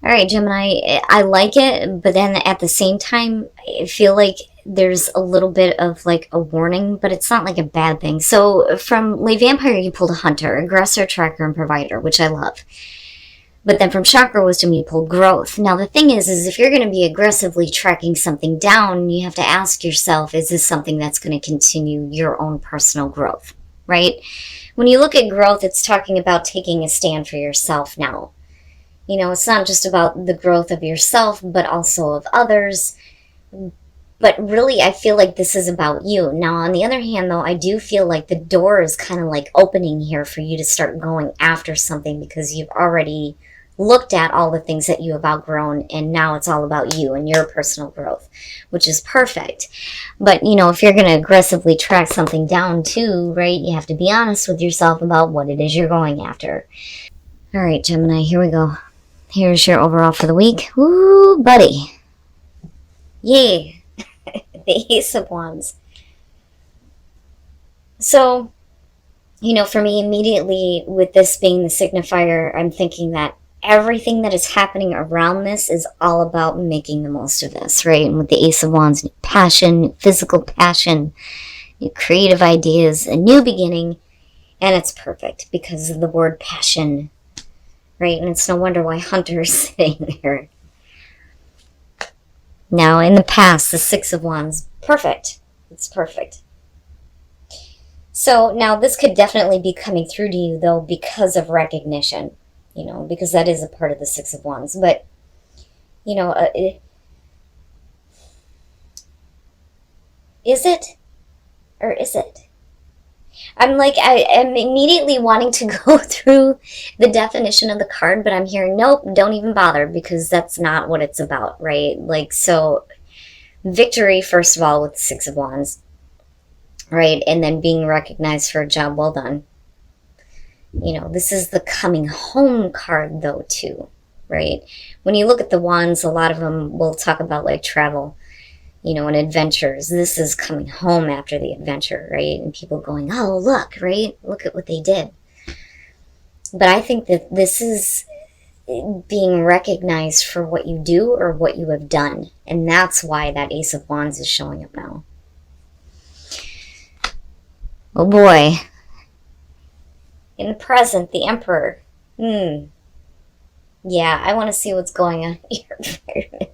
All right, Gemini, I like it, but then at the same time, I feel like there's a little bit of like a warning, but it's not like a bad thing. So from Lay Vampire, you pulled a hunter, aggressor, tracker, and provider, which I love. But then from Chakra Wisdom, you pulled growth. Now the thing is if you're going to be aggressively tracking something down, you have to ask yourself, is this something that's going to continue your own personal growth, right? When you look at growth, it's talking about taking a stand for yourself now. You know, it's not just about the growth of yourself, but also of others. But really, I feel like this is about you. Now, on the other hand, though, I do feel like the door is kind of like opening here for you to start going after something because you've already looked at all the things that you have outgrown, and now it's all about you and your personal growth, which is perfect. But, you know, if you're going to aggressively track something down too, right, you have to be honest with yourself about what it is you're going after. All right, Gemini, here we go. Here's your overall for the week. Woo, buddy. Yay. The Ace of Wands. So, you know, for me, immediately with this being the signifier, I'm thinking that everything that is happening around this is all about making the most of this, right? And with the Ace of Wands, passion, physical passion, new creative ideas, a new beginning, and it's perfect because of the word passion, right? And it's no wonder why Hunter is sitting there. Now, in the past, the Six of Wands, perfect. It's perfect. So now this could definitely be coming through to you, though, because of recognition, you know, because that is a part of the Six of Wands. But, you know, is it? Or is it? I'm like, I am immediately wanting to go through the definition of the card, but I'm hearing, nope, don't even bother, because that's not what it's about, right? Like, so, victory, first of all, with the Six of Wands, right? And then being recognized for a job well done. You know, this is the coming home card, though, too, right? When you look at the wands, a lot of them will talk about, like, travel, you know, and adventures. This is coming home after the adventure, right? And people going, oh, look, right? Look at what they did. But I think that this is being recognized for what you do or what you have done. And that's why that Ace of Wands is showing up now. Oh boy. In the present, the Emperor. Yeah, I want to see what's going on here.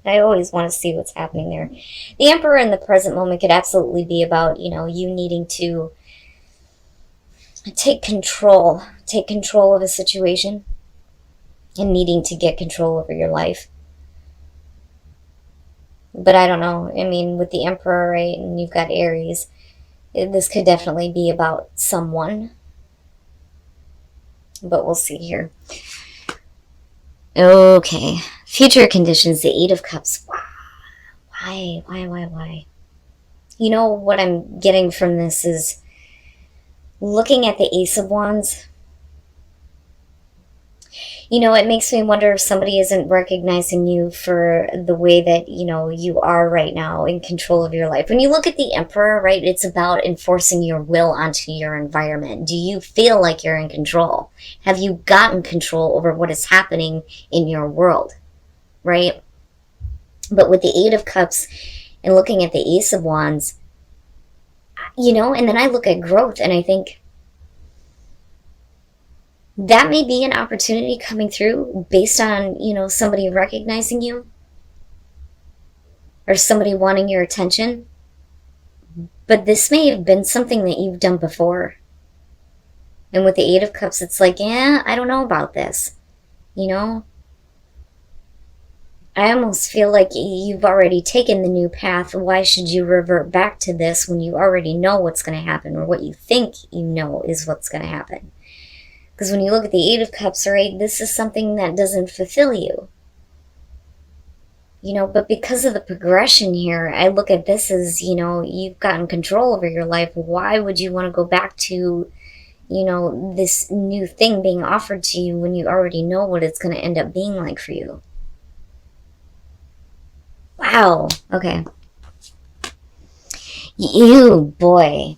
I always want to see what's happening there. The Emperor in the present moment could absolutely be about, you know, you needing to take control of a situation and needing to get control over your life. But I don't know. I mean, with the Emperor, right, and you've got Aries, this could definitely be about someone. But we'll see here. Okay. Future conditions, the Eight of Cups. Why? You know, what I'm getting from this is looking at the Ace of Wands. You know, it makes me wonder if somebody isn't recognizing you for the way that, you know, you are right now in control of your life. When you look at the Emperor, right, it's about enforcing your will onto your environment. Do you feel like you're in control? Have you gotten control over what is happening in your world, right? But with the Eight of Cups and looking at the Ace of Wands, you know, and then I look at growth and I think, that may be an opportunity coming through based on, you know, somebody recognizing you or somebody wanting your attention. But this may have been something that you've done before. And with the Eight of Cups, it's like, yeah, I don't know about this. You know? I almost feel like you've already taken the new path. Why should you revert back to this when you already know what's going to happen, or what you think you know is what's going to happen? Because when you look at the Eight of Cups, right, this is something that doesn't fulfill you. You know, but because of the progression here, I look at this as, you know, you've gotten control over your life. Why would you want to go back to, you know, this new thing being offered to you when you already know what it's going to end up being like for you? Wow. Okay. You, boy.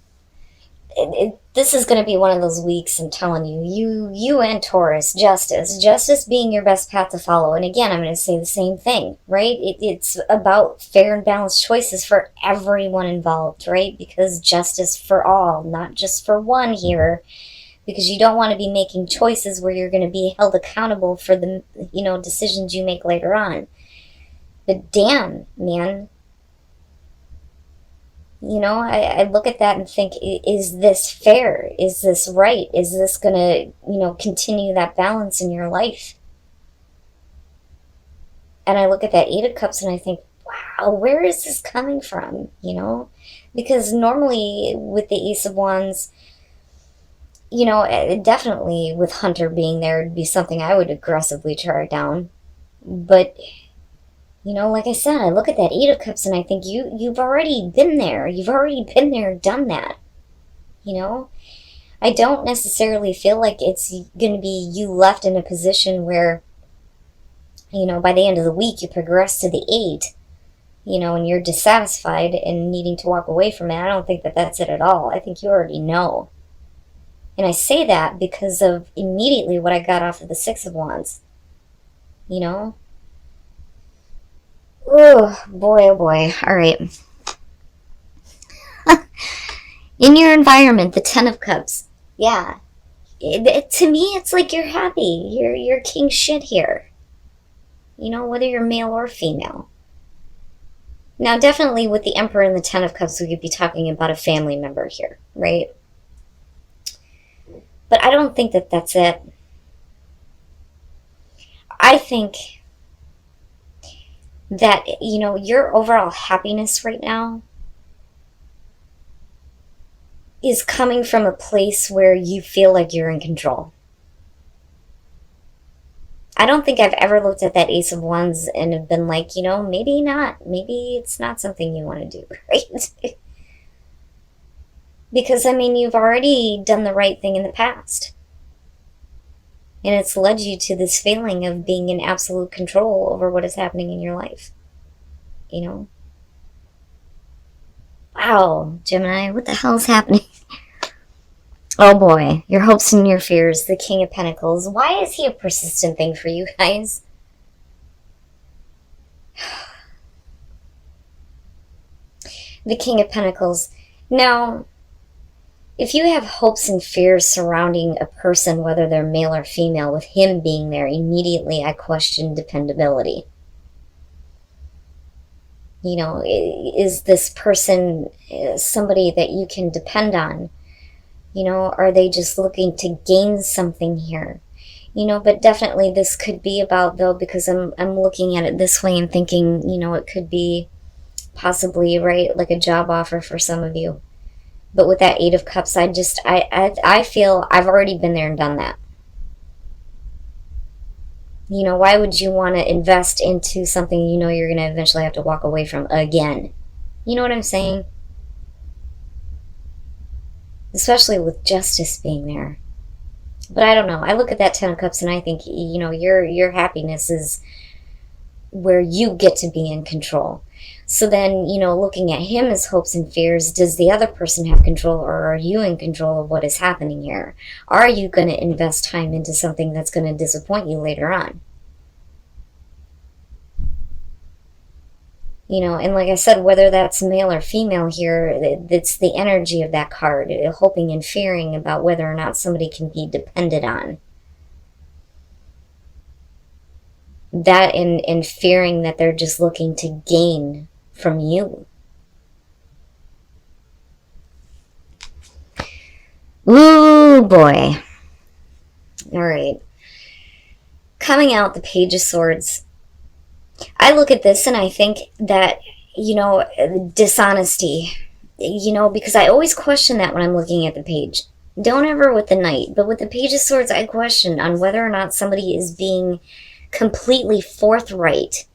This is going to be one of those weeks, I'm telling you. You and Taurus, justice being your best path to follow. And again, I'm going to say the same thing, right? It's about fair and balanced choices for everyone involved, right? Because justice for all, not just for one here. Because you don't want to be making choices where you're going to be held accountable for the, decisions you make later on. But damn, man. I look at that and think, is this fair? Is this right? Is this going to, continue that balance in your life? And I look at that Eight of Cups and I think, wow, where is this coming from? Because normally with the Ace of Wands, definitely with Hunter being there, it'd be something I would aggressively chart down. But like I said, I look at that Eight of Cups and I think you've already been there. You've already been there and done that. I don't necessarily feel like it's going to be you left in a position where, by the end of the week you progress to the 8, and you're dissatisfied and needing to walk away from it. I don't think that that's it at all. I think you already know. And I say that because of immediately what I got off of the Six of Wands. Oh boy. All right. In your environment, the Ten of Cups. Yeah. To me, it's like you're happy. You're king shit here. Whether you're male or female. Now, definitely with the Emperor and the Ten of Cups, we could be talking about a family member here, right? But I don't think that that's it. I think that, your overall happiness right now is coming from a place where you feel like you're in control. I don't think I've ever looked at that Ace of Wands and have been like, maybe not. Maybe it's not something you want to do, right? Because, you've already done the right thing in the past. And it's led you to this feeling of being in absolute control over what is happening in your life. Wow, Gemini, what the hell is happening? Oh boy, your hopes and your fears, the King of Pentacles. Why is he a persistent thing for you guys? The King of Pentacles. Now, if you have hopes and fears surrounding a person, whether they're male or female, with him being there, immediately I question dependability. Is this person somebody that you can depend on? Are they just looking to gain something here? But definitely this could be about, though, because I'm looking at it this way and thinking, it could be possibly, right, like a job offer for some of you. But with that Eight of Cups, I feel I've already been there and done that. Why would you want to invest into something you're going to eventually have to walk away from again? You know what I'm saying? Especially with justice being there. But I don't know. I look at that Ten of Cups and I think, your happiness is where you get to be in control. So then, looking at him as hopes and fears, does the other person have control, or are you in control of what is happening here? Are you going to invest time into something that's going to disappoint you later on? And like I said, whether that's male or female here, it's the energy of that card, hoping and fearing about whether or not somebody can be depended on. That and fearing that they're just looking to gain from you. Ooh, boy. All right. Coming out the Page of Swords. I look at this and I think that, dishonesty, because I always question that when I'm looking at the page. Don't ever with the Knight, but with the Page of Swords, I question on whether or not somebody is being completely forthright,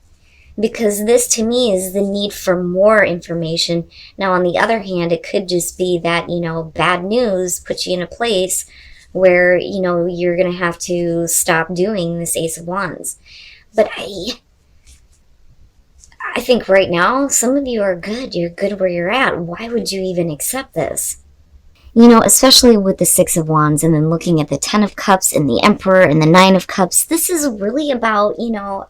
because this to me is the need for more information. Now, on the other hand, it could just be that, bad news puts you in a place where, you're going to have to stop doing this Ace of Wands. But I think right now, some of you are good. You're good where you're at. Why would you even accept this? You know, especially with the Six of Wands and then looking at the Ten of Cups and the Emperor and the Nine of Cups, this is really about, you know,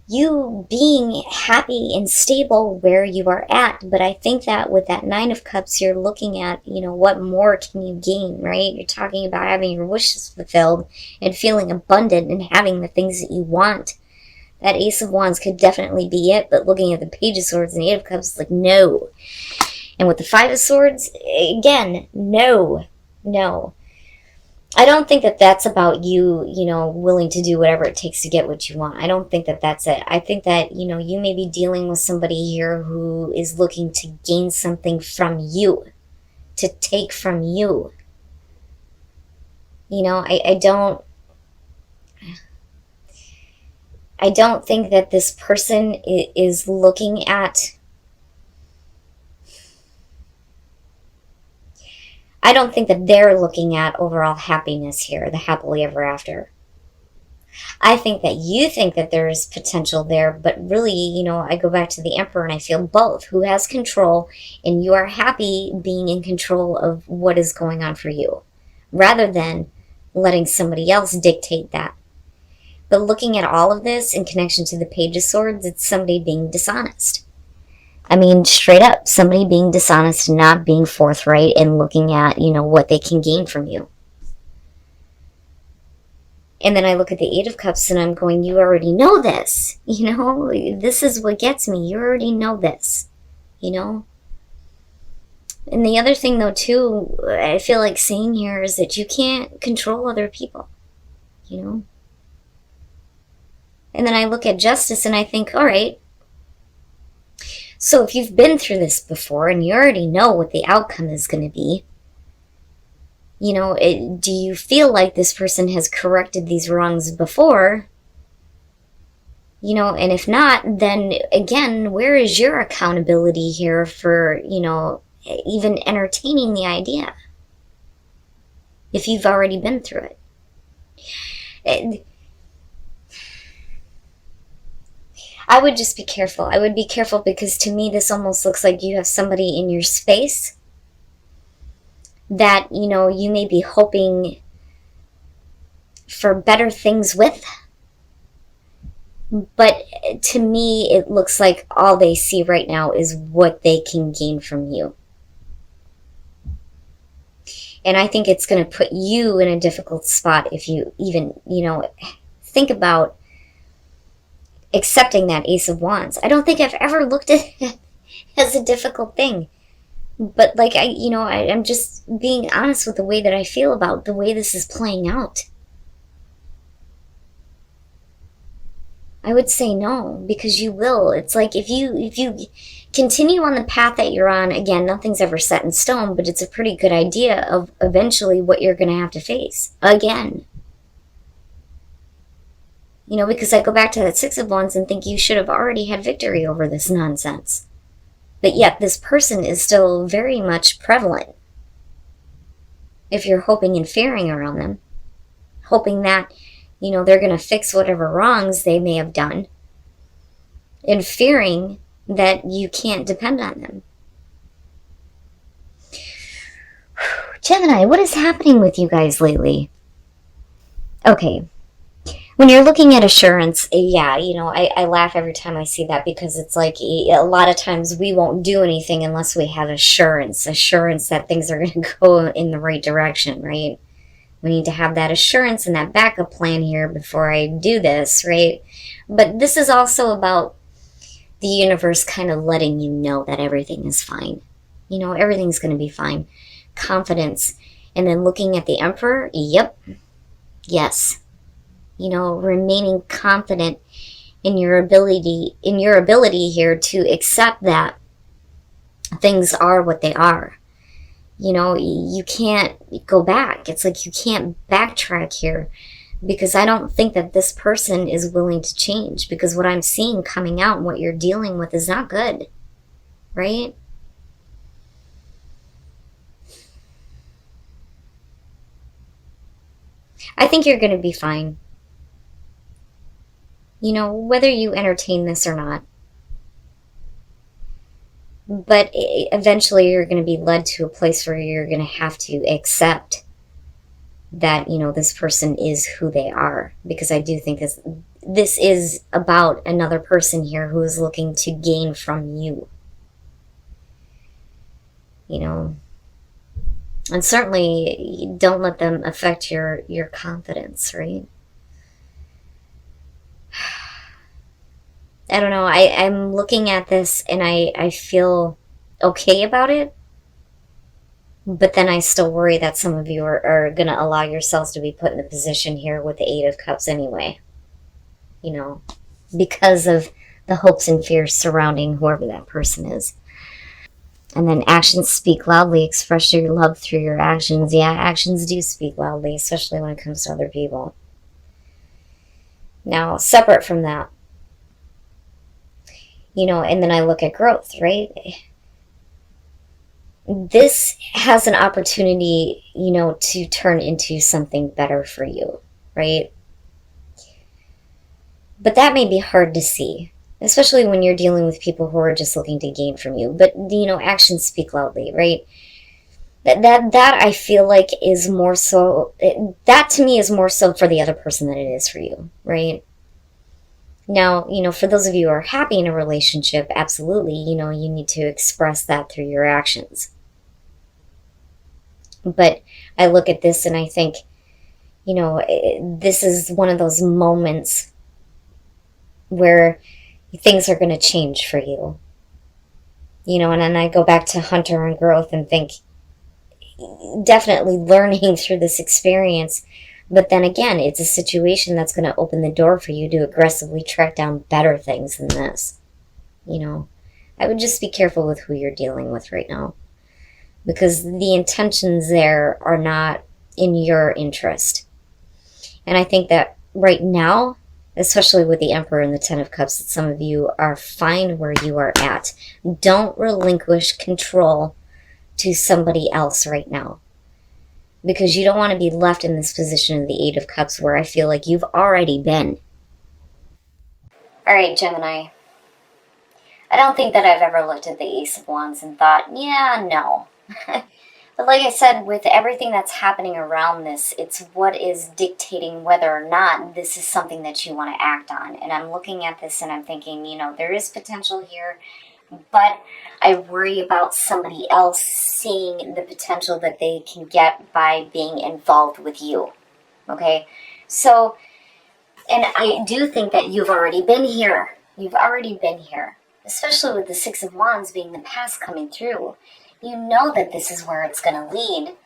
you being happy and stable where you are at. But I think that with that Nine of Cups, you're looking at, you know, what more can you gain, right? You're talking about having your wishes fulfilled and feeling abundant and having the things that you want. That Ace of Wands could definitely be it, but looking at the Page of Swords and the Eight of Cups, it's like, no. And with the Five of Swords, again, no. I don't think that that's about you, you know, willing to do whatever it takes to get what you want. I don't think that that's it. I think that, you know, you may be dealing with somebody here who is looking to gain something from you, to take from you. You know, I don't think that this person is looking at... I don't think that they're looking at overall happiness here, the happily ever after. I think that you think that there is potential there, but really, you know, I go back to the Emperor and I feel both. Who has control, and you are happy being in control of what is going on for you, rather than letting somebody else dictate that. But looking at all of this in connection to the Page of Swords, it's somebody being dishonest. I mean, straight up, somebody being dishonest, not being forthright, and looking at, you know, what they can gain from you. And then I look at the Eight of Cups and I'm going, you already know this. You know, this is what gets me. You already know this, you know. And the other thing, though, too, I feel like saying here is that you can't control other people, you know. And then I look at Justice and I think, all right, so if you've been through this before and you already know what the outcome is going to be, you know, do you feel like this person has corrected these wrongs before? You know, and if not, then again, where is your accountability here for, you know, even entertaining the idea? If you've already been through it. I would just be careful. I would be careful because to me this almost looks like you have somebody in your space that, you know, you may be hoping for better things with. But to me it looks like all they see right now is what they can gain from you. And I think it's going to put you in a difficult spot if you even, you know, think about accepting that Ace of Wands. I don't think I've ever looked at it as a difficult thing. But like, I'm just being honest with the way that I feel about the way this is playing out. I would say no, because you will. It's like if you continue on the path that you're on, again, nothing's ever set in stone, but it's a pretty good idea of eventually what you're going to have to face again. You know, because I go back to that Six of Wands and think you should have already had victory over this nonsense. But yet this person is still very much prevalent. If you're hoping and fearing around them. Hoping that, you know, they're going to fix whatever wrongs they may have done. And fearing that you can't depend on them. Gemini, what is happening with you guys lately? Okay. When you're looking at assurance, yeah, you know, I laugh every time I see that because it's like a lot of times we won't do anything unless we have assurance that things are going to go in the right direction, right? We need to have that assurance and that backup plan here before I do this, right? But this is also about the universe kind of letting you know that everything is fine. You know, everything's going to be fine. Confidence. And then looking at the Emperor, yep, yes. You know, remaining confident in your ability here to accept that things are what they are. You know, you can't go back. It's like you can't backtrack here because I don't think that this person is willing to change because what I'm seeing coming out and what you're dealing with is not good, right? I think you're going to be fine. You know, whether you entertain this or not. But eventually you're going to be led to a place where you're going to have to accept that, this person is who they are. Because I do think this is about another person here who is looking to gain from you. And certainly don't let them affect your confidence, right? I don't know. I'm looking at this and I feel okay about it. But then I still worry that some of you are going to allow yourselves to be put in the position here with the Eight of Cups anyway. Because of the hopes and fears surrounding whoever that person is. And then actions speak loudly. Express your love through your actions. Yeah, actions do speak loudly, especially when it comes to other people. Now, separate from that, and then I look at growth, right? This has an opportunity, to turn into something better for you, right? But that may be hard to see, especially when you're dealing with people who are just looking to gain from you. But, actions speak loudly, right? That I feel like is more so, that to me is more so for the other person than it is for you, right? Now, for those of you who are happy in a relationship, absolutely, you need to express that through your actions. But I look at this and I think, this is one of those moments where things are going to change for you. And then I go back to Hunter and growth and think, definitely learning through this experience. But then again, it's a situation that's going to open the door for you to aggressively track down better things than this. I would just be careful with who you're dealing with right now. Because the intentions there are not in your interest. And I think that right now, especially with the Emperor and the Ten of Cups, that some of you are fine where you are at. Don't relinquish control to somebody else right now. Because you don't want to be left in this position of the Eight of Cups where I feel like you've already been. All right, Gemini. I don't think that I've ever looked at the Ace of Wands and thought, yeah, no. But like I said, with everything that's happening around this, it's what is dictating whether or not this is something that you want to act on. And I'm looking at this and I'm thinking, there is potential here, but I worry about somebody else seeing the potential that they can get by being involved with you. Okay? So, and I do think that you've already been here. You've already been here. Especially with the Six of Wands being the past coming through. You know that this is where it's going to lead.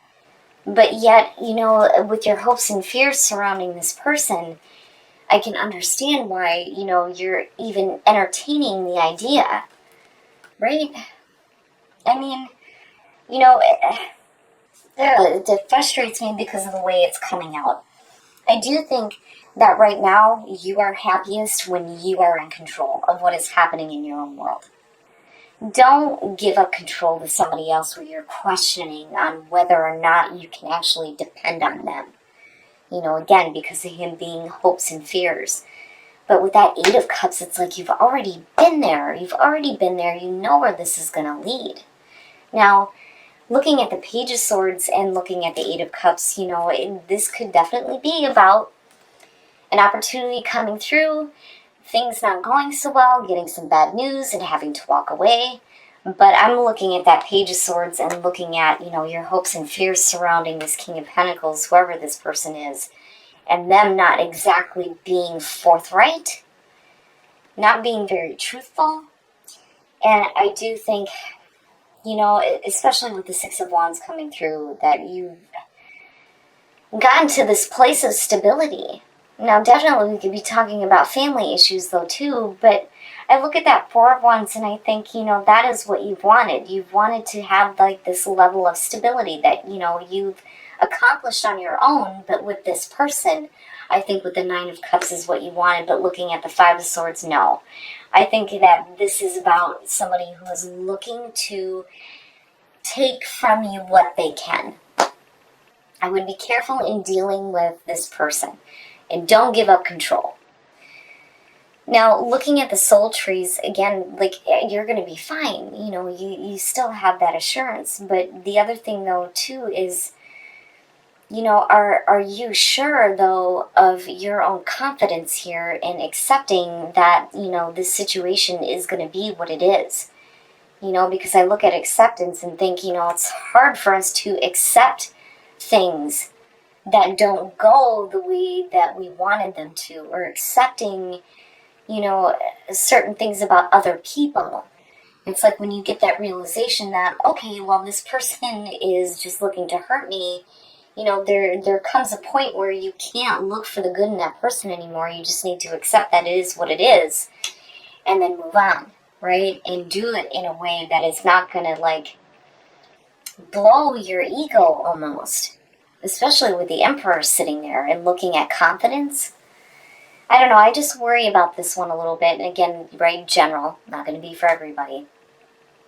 But yet, with your hopes and fears surrounding this person, I can understand why, you're even entertaining the idea. Right? I mean, it frustrates me because of the way it's coming out. I do think that right now you are happiest when you are in control of what is happening in your own world. Don't give up control to somebody else where you're questioning on whether or not you can actually depend on them. Again, because of him being hopes and fears. But with that Eight of Cups, it's like you've already been there. You've already been there. You know where this is going to lead. Now, looking at the Page of Swords and looking at the Eight of Cups, this could definitely be about an opportunity coming through, things not going so well, getting some bad news and having to walk away. But I'm looking at that Page of Swords and looking at, your hopes and fears surrounding this King of Pentacles, whoever this person is, and them not exactly being forthright, not being very truthful. And I do think, especially with the Six of Wands coming through, that you've gotten to this place of stability. Now, definitely we could be talking about family issues, though, too, but I look at that Four of Wands and I think, that is what you've wanted. You've wanted to have, this level of stability that, you've accomplished on your own, but with this person, I think with the Nine of Cups is what you wanted, but looking at the Five of Swords, no. I think that this is about somebody who is looking to take from you what they can. I would be careful in dealing with this person. And don't give up control. Now, looking at the soul trees, again, like, you're going to be fine. You know, you still have that assurance. But the other thing, though, too, is, you know, are you sure, though, of your own confidence here in accepting that, you know, this situation is going to be what it is? You know, because I look at acceptance and think, you know, it's hard for us to accept things that don't go the way that we wanted them to, or accepting, you know, certain things about other people. It's like when you get that realization that, okay, well, this person is just looking to hurt me, you know, there comes a point where you can't look for the good in that person anymore. You just need to accept that it is what it is and then move on, right? And do it in a way that is not going to, like, blow your ego almost. Especially with the Emperor sitting there and looking at confidence. I don't know, I just worry about this one a little bit. And again, right, general, not going to be for everybody.